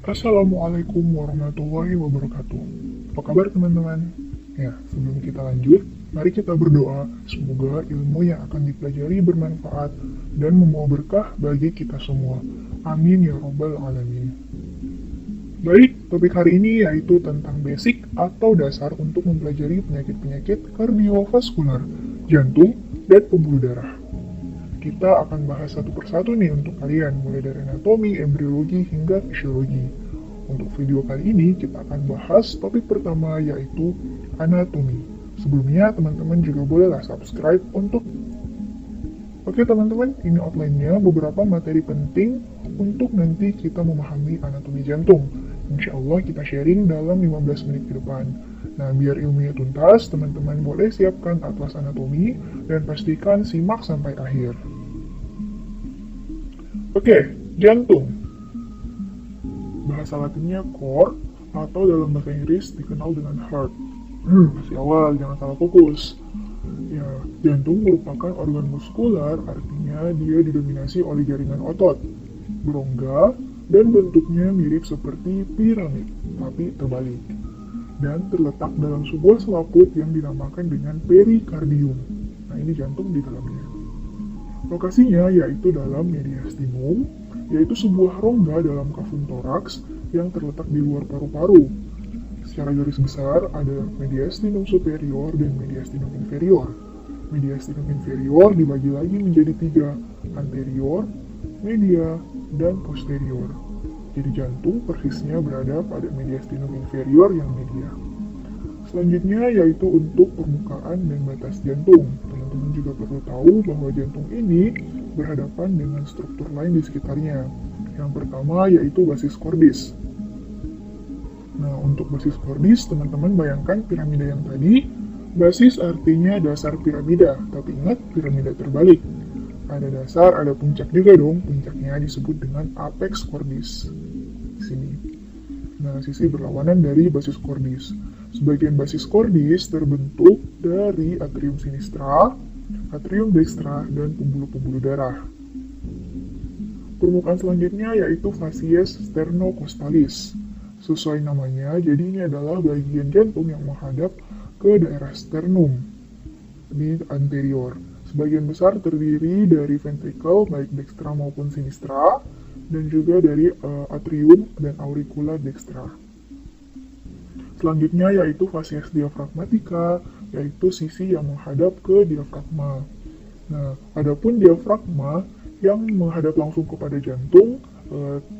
Assalamualaikum warahmatullahi wabarakatuh. Apa kabar teman-teman? Ya, sebelum kita lanjut, mari kita berdoa semoga ilmu yang akan dipelajari bermanfaat dan membawa berkah bagi kita semua. Amin ya robbal alamin. Baik, topik hari ini yaitu tentang basic atau dasar untuk mempelajari penyakit-penyakit kardiovaskular, jantung, dan pembuluh darah. Kita akan bahas satu persatu nih untuk kalian, mulai dari anatomi, embriologi, hingga fisiologi. Untuk video kali ini, kita akan bahas topik pertama yaitu anatomi. Sebelumnya, teman-teman juga bolehlah subscribe untuk... Oke teman-teman, ini outline-nya beberapa materi penting untuk nanti kita memahami anatomi jantung. Insya Allah kita sharing dalam 15 menit ke depan. Nah, biar ilmunya tuntas, teman-teman boleh siapkan atlas anatomi dan pastikan simak sampai akhir. Oke, jantung. Bahasa latinnya core, atau dalam bahasa Inggris dikenal dengan heart. Masih awal, jangan salah fokus. Ya, jantung merupakan organ muskular, artinya dia didominasi oleh jaringan otot, berongga, dan bentuknya mirip seperti piramid, tapi terbalik. Dan terletak dalam sebuah selaput yang dinamakan dengan perikardium. Nah, ini jantung di dalamnya. Lokasinya yaitu dalam mediastinum, yaitu sebuah rongga dalam kafum toraks yang terletak di luar paru-paru. Secara garis besar ada mediastinum superior dan mediastinum inferior. Mediastinum inferior dibagi lagi menjadi 3, anterior, media, dan posterior. Jadi jantung persisnya berada pada mediastinum inferior yang media. Selanjutnya yaitu untuk permukaan dan batas jantung. Teman-teman juga perlu tahu bahwa jantung ini berhadapan dengan struktur lain di sekitarnya. Yang pertama yaitu basis cordis. Nah, untuk basis cordis, teman-teman bayangkan piramida yang tadi. Basis artinya dasar piramida, tapi ingat piramida terbalik. Ada dasar, ada puncak juga dong. Puncaknya disebut dengan apex cordis. Di sini. Nah, sisi berlawanan dari basis cordis. Sebagian basis cordis terbentuk dari atrium sinistra, atrium dextra, dan pembuluh-pembuluh darah. Permukaan selanjutnya yaitu facies sternocostalis. Sesuai namanya, jadi ini adalah bagian jantung yang menghadap ke daerah sternum di anterior. Sebagian besar terdiri dari ventricle, baik dextra maupun sinistra, dan juga dari atrium dan auricula dextra. Selanjutnya yaitu facies diafragmatica, yaitu sisi yang menghadap ke diafragma. Nah, adapun diafragma yang menghadap langsung kepada jantung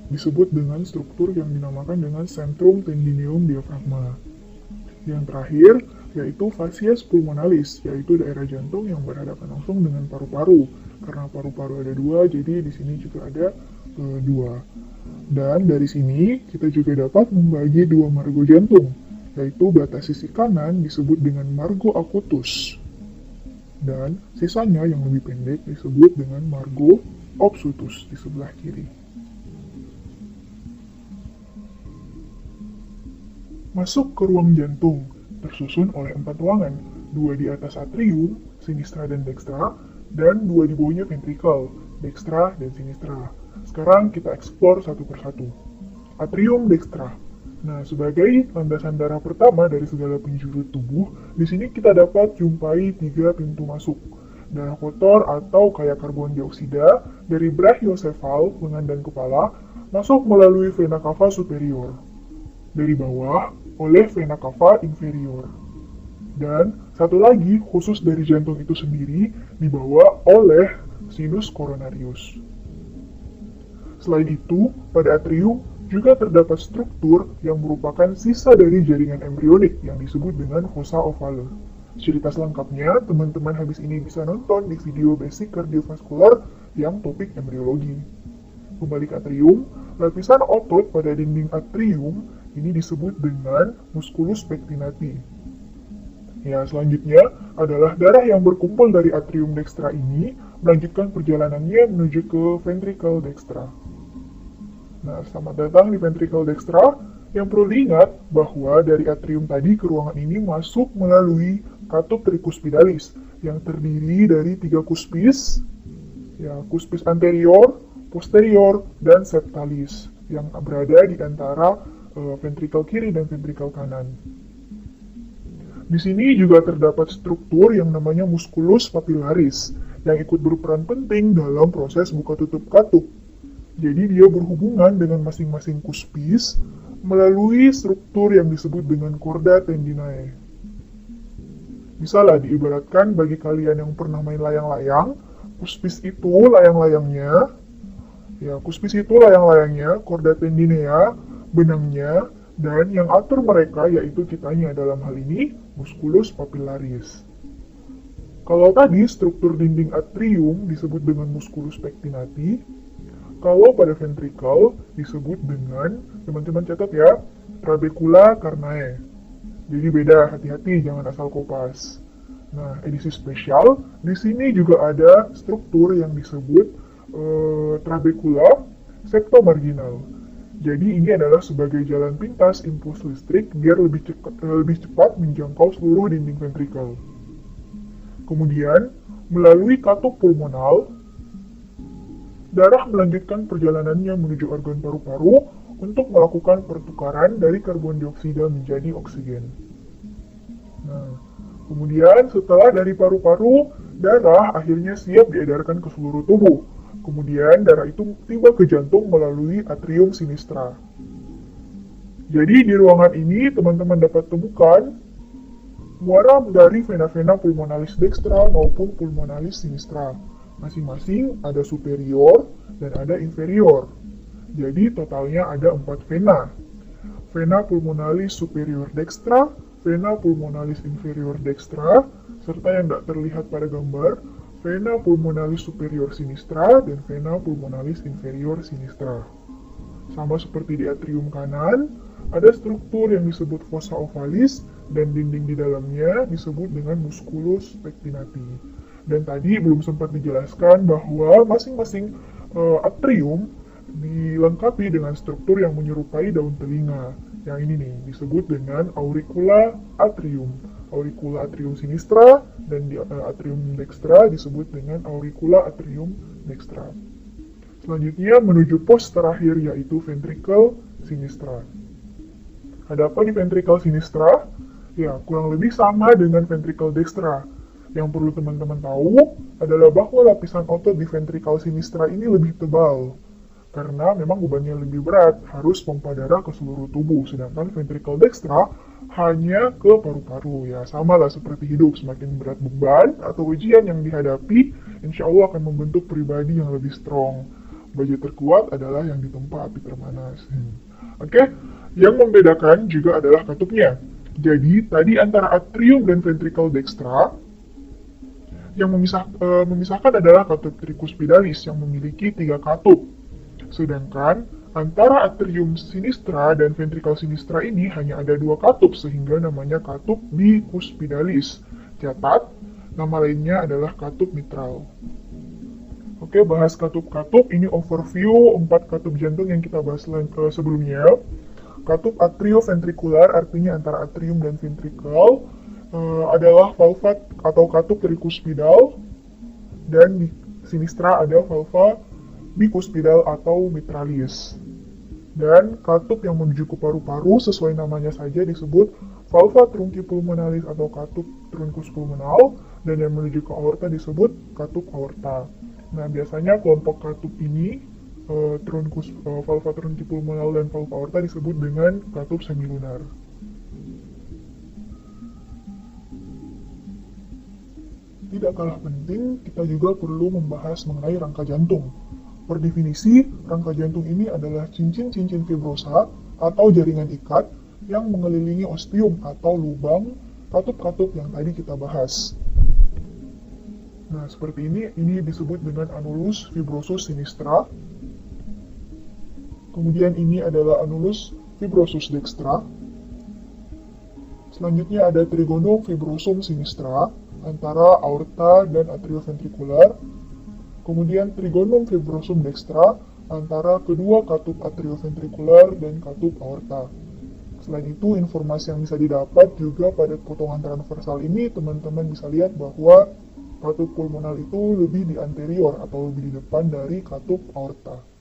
disebut dengan struktur yang dinamakan dengan centrum tendineum diafragma. Yang terakhir yaitu facies pulmonalis, yaitu daerah jantung yang berhadapan langsung dengan paru-paru. Karena paru-paru ada 2, jadi di sini juga ada 2. Dan dari sini kita juga dapat membagi 2 margo jantung, yaitu batas sisi kanan disebut dengan margo acutus, dan sisanya yang lebih pendek disebut dengan margo obstructus di sebelah kiri. Masuk ke ruang jantung, tersusun oleh 4 ruangan, 2 di atas atrium, sinistra dan dextra, dan 2 di bawahnya ventricle, dextra dan sinistra. Sekarang kita eksplor satu persatu. Atrium dextra. Nah, sebagai landasan darah pertama dari segala penjuru tubuh, di sini kita dapat jumpai 3 pintu masuk. Darah kotor atau kaya karbon dioksida dari brachiosefal, lengan dan kepala, masuk melalui vena cava superior. Dari bawah, oleh vena cava inferior. Dan satu lagi, khusus dari jantung itu sendiri, dibawa oleh sinus coronarius. Selain itu, pada atrium juga terdapat struktur yang merupakan sisa dari jaringan embrionik yang disebut dengan fossa ovale. Cerita selengkapnya, teman-teman habis ini bisa nonton di video basic kardiovaskular yang topik embriologi. Kembali ke atrium, lapisan otot pada dinding atrium ini disebut dengan musculus pectinati. Ya, selanjutnya adalah darah yang berkumpul dari atrium dextra ini melanjutkan perjalanannya menuju ke ventricle dextra. Nah, selamat datang di ventricle dextra. Yang perlu diingat bahwa dari atrium tadi ke ruangan ini masuk melalui katup tricuspidalis yang terdiri dari 3 kuspis, ya, kuspis anterior, posterior, dan septalis. yang berada di antara ventrikel kiri dan ventrikel kanan. Di sini juga terdapat struktur yang namanya musculus papillaris yang ikut berperan penting dalam proses buka tutup katup. Jadi dia berhubungan dengan masing-masing kuspis melalui struktur yang disebut dengan chorda tendinae. Misalnya diibaratkan bagi kalian yang pernah main layang-layang, kuspis itu layang-layangnya, chorda tendinea, benangnya, dan yang atur mereka yaitu kitanya dalam hal ini musculus papillaris. Kalau tadi struktur dinding atrium disebut dengan musculus pectinati, kalau pada ventrikel disebut dengan, teman-teman catat ya, trabecula carnae. Jadi beda, hati-hati jangan asal kopas. Nah, edisi spesial, di sini juga ada struktur yang disebut trabecula septomarginal. Jadi ini adalah sebagai jalan pintas impuls listrik biar lebih cepat menjangkau seluruh dinding ventrikel. Kemudian, melalui katup pulmonal, darah melanjutkan perjalanannya menuju organ paru-paru untuk melakukan pertukaran dari karbon dioksida menjadi oksigen. Nah, kemudian setelah dari paru-paru, darah akhirnya siap diedarkan ke seluruh tubuh. Kemudian darah itu tiba ke jantung melalui atrium sinistra. Jadi di ruangan ini teman-teman dapat temukan muara dari vena-vena pulmonalis dextra maupun pulmonalis sinistra. Masing-masing ada superior dan ada inferior. Jadi totalnya ada 4 vena. Vena pulmonalis superior dextra, vena pulmonalis inferior dextra, serta yang tidak terlihat pada gambar, vena pulmonalis superior sinistra dan vena pulmonalis inferior sinistra. Sama seperti di atrium kanan, ada struktur yang disebut fossa ovalis dan dinding di dalamnya disebut dengan musculus pectinati. Dan tadi belum sempat dijelaskan bahwa masing-masing atrium dilengkapi dengan struktur yang menyerupai daun telinga. Yang ini nih disebut dengan auricula atrium. Auricula atrium sinistra dan di atrium dextra disebut dengan auricula atrium dextra. Selanjutnya menuju pos terakhir yaitu ventricle sinistra. Ada apa di ventricle sinistra? Ya, kurang lebih sama dengan ventricle dextra. Yang perlu teman-teman tahu adalah bahwa lapisan otot di ventricle sinistra ini lebih tebal. Karena memang bebannya lebih berat, harus pompa darah ke seluruh tubuh. Sedangkan ventricle dextra hanya ke paru-paru. Ya, sama lah seperti hidup. Semakin berat beban atau ujian yang dihadapi, insya Allah akan membentuk pribadi yang lebih strong. Baju terkuat adalah yang ditempa api terpanas. Oke, yang membedakan juga adalah katupnya. Jadi, tadi antara atrium dan ventricle dextra, yang memisahkan adalah katup tricuspidalis yang memiliki 3 katup. Sedangkan antara atrium sinistra dan ventricle sinistra ini hanya ada 2 katup sehingga namanya katup bicuspidalis. Catat, nama lainnya adalah katup mitral. Oke, bahas katup-katup, ini overview 4 katup jantung yang kita bahas sebelumnya. Katup atrioventrikular artinya antara atrium dan ventricle adalah valva atau katup tricuspidal, dan di sinistra ada valva bicuspidal atau mitralis. Dan katup yang menuju ke paru-paru sesuai namanya saja disebut valva truncipulmonalis atau katup truncus pulmonal, dan yang menuju ke aorta disebut katup aorta. Nah, biasanya kelompok katup ini valva truncipulmonal dan valva aorta disebut dengan katup semilunar. Tidak kalah penting, kita juga perlu membahas mengenai rangka jantung. Per definisi, rangka jantung ini adalah cincin-cincin fibrosa atau jaringan ikat yang mengelilingi ostium atau lubang katup-katup yang tadi kita bahas. Nah, seperti ini disebut dengan annulus fibrosus sinistra. Kemudian ini adalah annulus fibrosus dextra. Selanjutnya ada trigonum fibrosum sinistra antara aorta dan atrioventrikular. Kemudian trigonum fibrosum dextra antara kedua katup atrioventrikular dan katup aorta. Selain itu, informasi yang bisa didapat juga pada potongan transversal ini, teman-teman bisa lihat bahwa katup pulmonal itu lebih di anterior atau lebih di depan dari katup aorta.